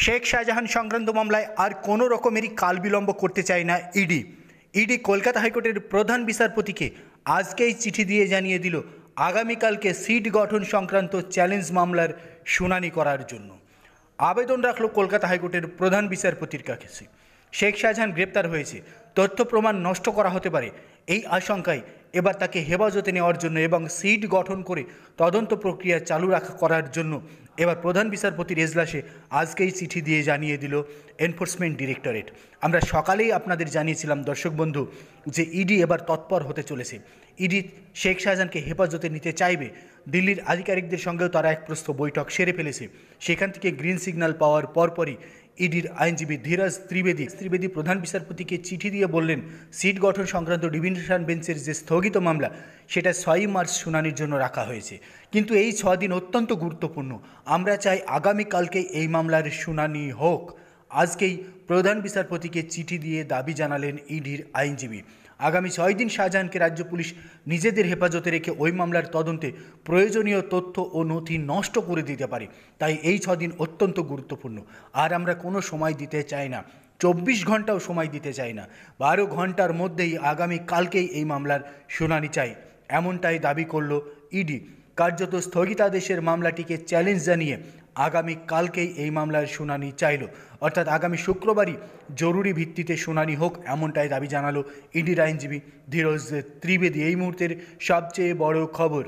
শেখ শাহজাহান সংক্রান্ত মামলায় আর কোনো রকমেরই কাল বিলম্ব করতে চায় না ইডি কলকাতা হাইকোর্টের প্রধান বিচারপতিকে আজকেই চিঠি দিয়ে জানিয়ে দিল আগামীকালকে সিট গঠন সংক্রান্ত চ্যালেঞ্জ মামলার শুনানি করার জন্য আবেদন রাখল কলকাতা হাইকোর্টের প্রধান বিচারপতির কাছে। শেখ শাহজাহান গ্রেপ্তার হয়েছে, তথ্য প্রমাণ নষ্ট করা হতে পারে, এই আশঙ্কায় এবার তাকে হেফাজতে নেওয়ার জন্য এবং সিট গঠন করে তদন্ত প্রক্রিয়া চালু করার জন্য এবার প্রধান বিচারপতির এজলাসে আজকেই চিঠি দিয়ে জানিয়ে দিল এনফোর্সমেন্ট ডিরেক্টরেট। আমরা সকালেই আপনাদের জানিয়েছিলাম দর্শক বন্ধু যে ইডি এবার তৎপর হতে চলেছে। ইডি শেখ শাহজাহানকে হেফাজতে নিতে চাইবে। দিল্লির আধিকারিকদের সঙ্গেও তারা এক প্রস্ত বৈঠক সেরে ফেলেছে। সেখান থেকে গ্রিন সিগন্যাল পাওয়ার পরপরই ইডির আইনজীবী ধীরাজ ত্রিবেদী প্রধান বিচারপতিকে চিঠি দিয়ে বললেন, সিট গঠন সংক্রান্ত ডিভিশন বেঞ্চের যে স্থগিত মামলা সেটা 6 মার্চ শুনানির জন্য রাখা হয়েছে, কিন্তু এই 6 দিন অত্যন্ত গুরুত্বপূর্ণ। আমরা চাই আগামীকালকেই এই মামলার শুনানি হোক। আজকেই প্রধান বিচারপতিকে চিঠি দিয়ে দাবি জানালেন ইডির আইনজীবী। আগামী 6 দিন শাহজাহানকে রাজ্য পুলিশ নিজেদের হেফাজতে রেখে ওই মামলার তদন্তে প্রয়োজনীয় তথ্য ও নথি নষ্ট করে দিতে পারে। তাই এই 6 দিন অত্যন্ত গুরুত্বপূর্ণ। আর আমরা কোনো সময় দিতে চাই না, 24 ঘন্টাও সময় দিতে চাই না, 12 ঘন্টার মধ্যেই আগামীকালকেই এই মামলার শুনানি চাই, এমনটাই দাবি করল ইডি। কার্যত স্থগিতাদেশের মামলাটিকে চ্যালেঞ্জ জানিয়ে আগামীকালকেই এই মামলার শুনানি চাইল, অর্থাৎ আগামী শুক্রবারই জরুরি ভিত্তিতে শুনানি হোক, এমনটাই দাবি জানালো ইডির আইনজীবী ধীরাজ ত্রিবেদী। এই মুহূর্তের সবচেয়ে বড় খবর।